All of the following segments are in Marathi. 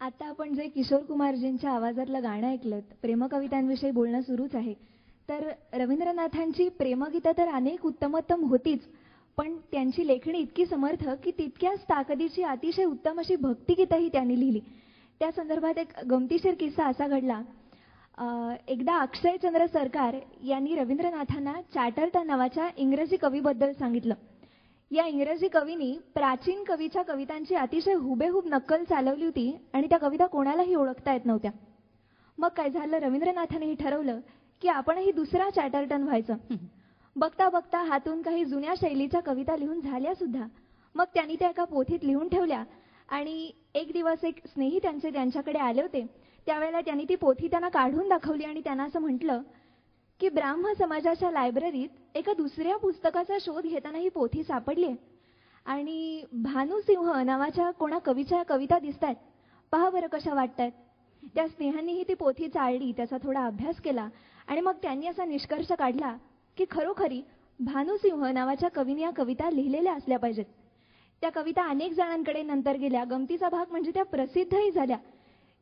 आता आपण जे किशोर कुमारजींच्या आवाजातलं गाणं ऐकलं, प्रेमकवितांविषयी बोलणं सुरूच आहे. तर रवींद्रनाथांची प्रेमगीतं तर अनेक उत्तमोत्तम होतीच, पण त्यांची लेखणी इतकी समर्थ की तितक्याच ताकदीची अतिशय उत्तम अशी भक्तिगीतंही त्यांनी लिहिली. त्या संदर्भात एक गमतीशीर किस्सा असा घडला. एकदा अक्षयचंद्र सरकार यांनी रवींद्रनाथांना चॅटर्टन नावाच्या इंग्रजी कवीबद्दल सांगितलं. या इंग्रजी कवीनी प्राचीन कवीच्या कवितांची अतिशय हुबेहूब नक्कल चालवली होती आणि त्या कविता कोणालाही ओळखता येत नव्हत्या. मग काय झालं, रवींद्रनाथांनी ठरवलं की आपणही दुसरा चॅटर्टन व्हायचं. बघता बघता हातून काही जुन्या शैलीच्या कविता लिहून झाल्या सुद्धा. मग त्यांनी त्या एका पोथीत लिहून ठेवल्या आणि एक दिवस एक स्नेही त्यांच्याकडे आले होते. त्यावेळेला त्यांनी ती पोथी त्यांना काढून दाखवली आणि त्यांना असं म्हटलं की ब्राह्म समाजाच्या लायब्ररीत एका दुसऱ्या पुस्तकाचा शोध घेताना ही पोथी सापडली आहे आणि भानुसिंह नावाच्या कोणा कवीच्या कविता दिसतायत, पहा बरं कशा वाटतायत. त्या स्नेहांनीही ती पोथी चाळली, त्याचा थोडा अभ्यास केला आणि मग त्यांनी असा निष्कर्ष काढला की खरोखरी भानुसिंह नावाच्या कवीने या कविता लिहिलेल्या असल्या पाहिजेत. त्या कविता अनेक जणांकडे नंतर गेल्या. गमतीचा भाग म्हणजे त्या प्रसिद्धही झाल्या.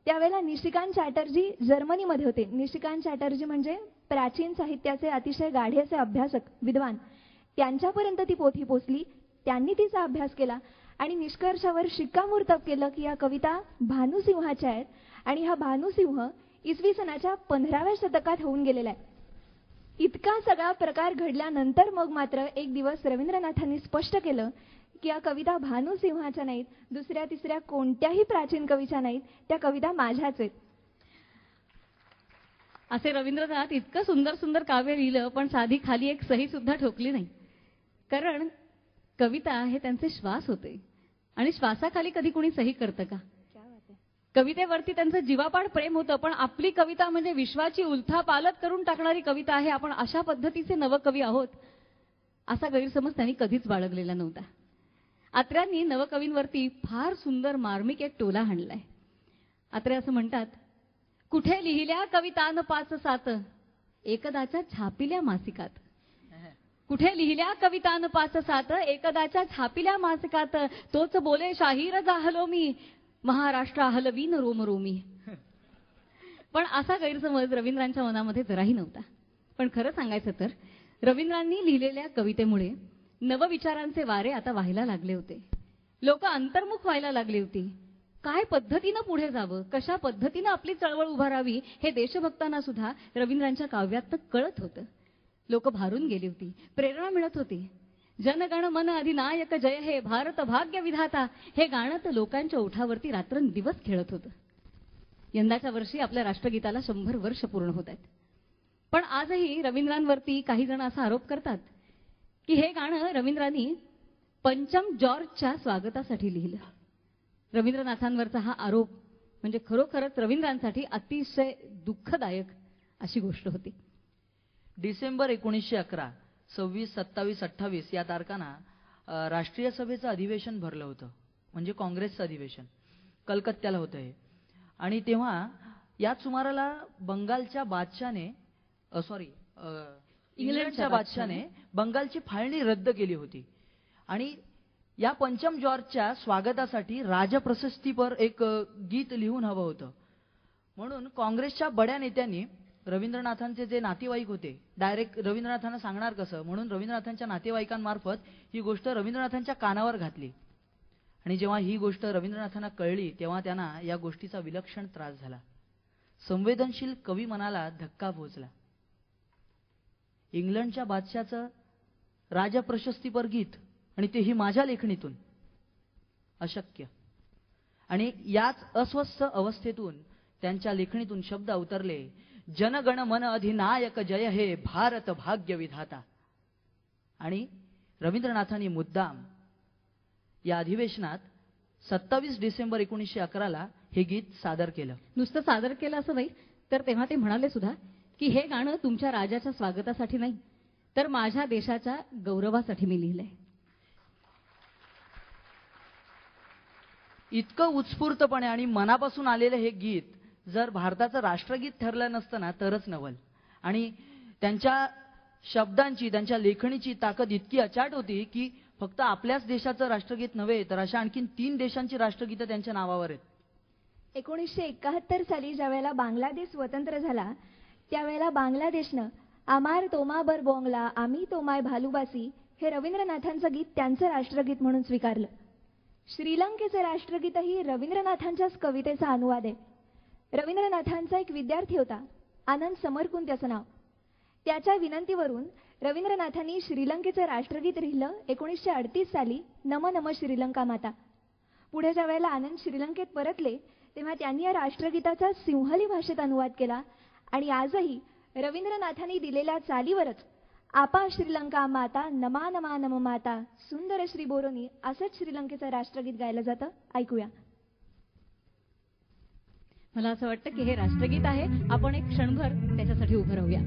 त्यावेळेला निशिकांत चॅटर्जी जर्मनीमध्ये होते. निशिकांत चॅटर्जी म्हणजे प्राचीन साहित्याचे अतिशय गाढे असे अभ्यासक, विद्वान. त्यांच्यापर्यंत ती पोथी पोचली. त्यांनी तिचा अभ्यास केला आणि निष्कर्षावर शिक्कामोर्तब केलं की या कविता भानुसिंहाच्या आहेत आणि हा भानुसिंह इसवी सनाच्या 15व्या शतकात होऊन गेलेला आहे. इतका सगळा प्रकार घडल्यानंतर मग मात्र एक दिवस रवींद्रनाथांनी स्पष्ट केलं की या कविता भानुसिंहाच्या नाहीत, दुसऱ्या तिसऱ्या कोणत्याही प्राचीन कवीच्या नाहीत, त्या कविता माझ्याच आहेत. असे रवींद्रनाथ इतकं सुंदर सुंदर काव्य लिहिलं, पण साधी खाली एक सही सुद्धा ठोकली नाही. कारण कविता हे त्यांचे श्वास होते आणि श्वासाखाली कधी कोणी सही करतं का? कवितेवरती त्यांचं जीवापाड प्रेम होतं, पण आपली कविता म्हणजे विश्वाची उलथापालथ करून टाकणारी कविता आहे. आपण अशा पद्धतीचे नवकवी आहोत असा गैरसमज त्यांनी कधीच बाळगलेला नव्हता. आत्र्यांनी नवकवींवरती फार सुंदर मार्मिक एक टोला हाणलाय. आत्रे असं म्हणतात, कुठे लिहिल्या कवितान 5-7 एकदाच्या छापिल्या मासिकात. कुठे लिहिल्या कवितान 5-7 एकदाच्या छापिल्या मासिकात. तोच बोले शाहीर जाहलो मी, महाराष्ट्र हलवीन रोमरोमी. पण असा गैरसमज रवींद्रांच्या मनामध्ये जराही नव्हता. पण खरं सांगायचं तर रवींद्रांनी लिहिलेल्या कवितेमुळे नवविचारांचे वारे आता वाहायला लागले होते. लोक अंतर्मुख व्हायला लागली होती. काय पद्धतीनं पुढे जावं, कशा पद्धतीनं आपली चळवळ उभारावी हे देशभक्तांना सुद्धा रवींद्रांच्या काव्यात कळत होतं. लोक भारून गेली होती, प्रेरणा मिळत होती. जनगण मन अधिनायक जय हे भारत भाग्य विधाता हे गाणं तर लोकांच्या ओठावरती रात्रंदिवस खेळत होतं. यंदाच्या वर्षी आपल्या राष्ट्रगीताला 100 वर्ष पूर्ण होत आहेत. पण आजही रवींद्रांवरती काही जण असा आरोप करतात की हे गाणं रवींद्रांनी पंचम जॉर्जच्या स्वागतासाठी लिहिलं. रवींद्रनाथांवरचा हा आरोप म्हणजे खरोखरच रवींद्रांसाठी अतिशय दुःखदायक अशी गोष्ट होती. डिसेंबर 1911, 26, 27, 28 या तारखांना राष्ट्रीय सभेचं अधिवेशन भरलं होतं. म्हणजे काँग्रेसचं अधिवेशन कलकत्त्याला होतं हे. आणि तेव्हा याच सुमाराला बंगालच्या बादशाने इंग्लंडच्या बादशाने बंगालची फाळणी रद्द केली होती. आणि या पंचम जॉर्जच्या स्वागतासाठी राजप्रशस्तीपर एक गीत लिहून हवं होतं. म्हणून काँग्रेसच्या बड्या नेत्यांनी रवींद्रनाथांचे जे नातेवाईक होते, डायरेक्ट रवींद्रनाथांना सांगणार कसं, म्हणून रवींद्रनाथांच्या नातेवाईकांमार्फत ही गोष्ट रवींद्रनाथांच्या कानावर घातली. आणि जेव्हा ही गोष्ट रवींद्रनाथांना कळली तेव्हा त्यांना या गोष्टीचा विलक्षण त्रास झाला. संवेदनशील कवी मनाला धक्का पोहोचला. इंग्लंडच्या बादशाचं राजप्रशस्तीपर गीत आणि तेही माझ्या लेखणीतून, अशक्य. आणि याच अस्वस्थ अवस्थेतून त्यांच्या लेखणीतून शब्द अवतरले, जनगण मन अधिनायक जय हे भारत भाग्य विधाता. आणि रवींद्रनाथांनी मुद्दाम या अधिवेशनात 27 डिसेंबर 1911 हे गीत सादर केलं. नुसतं सादर केलं असं नाही, तर तेव्हा ते म्हणाले सुद्धा की हे गाणं तुमच्या राजाच्या स्वागतासाठी नाही, तर माझ्या देशाच्या गौरवासाठी मी लिहिलंय. इतकं उत्स्फूर्तपणे आणि मनापासून आलेलं हे गीत जर भारताचं राष्ट्रगीत ठरलं नसतं ना तरच नवल. आणि त्यांच्या शब्दांची, त्यांच्या लेखणीची ताकद इतकी अचाट होती की फक्त आपल्याच देशाचं राष्ट्रगीत नव्हे तर अशा आणखीन 3 देशांची राष्ट्रगीतं त्यांच्या नावावर आहेत. 1971 साली ज्यावेळेला बांगलादेश स्वतंत्र झाला त्यावेळेला बांगलादेशनं आमार तोमाबर बोंगला आम्ही तोमाय भालुबासी हे रवींद्रनाथांचं गीत त्यांचं राष्ट्रगीत म्हणून स्वीकारलं. श्रीलंकेचं राष्ट्रगीतही रवींद्रनाथांच्याच कवितेचा अनुवाद आहे. रवींद्रनाथांचा एक विद्यार्थी होता, आनंद समरकुंद त्याचं नाव. त्याच्या विनंतीवरून रवींद्रनाथांनी श्रीलंकेचं राष्ट्रगीत लिहिलं 1938 साली, नम नम श्रीलंका माता. पुढे ज्या वेळेला आनंद श्रीलंकेत परतले तेव्हा त्यांनी या राष्ट्रगीताचा सिंहली भाषेत अनुवाद केला आणि आजही रवींद्रनाथांनी दिलेल्या चालीवरच आपा श्रीलंका माता नमा नमा नम माता सुंदर श्री बोरोनी असंच श्रीलंकेचं राष्ट्रगीत गायलं जातं. ऐकूया. मला असं वाटतं की हे राष्ट्रगीत आहे, आपण एक क्षणभर त्याच्यासाठी उभं राहूया.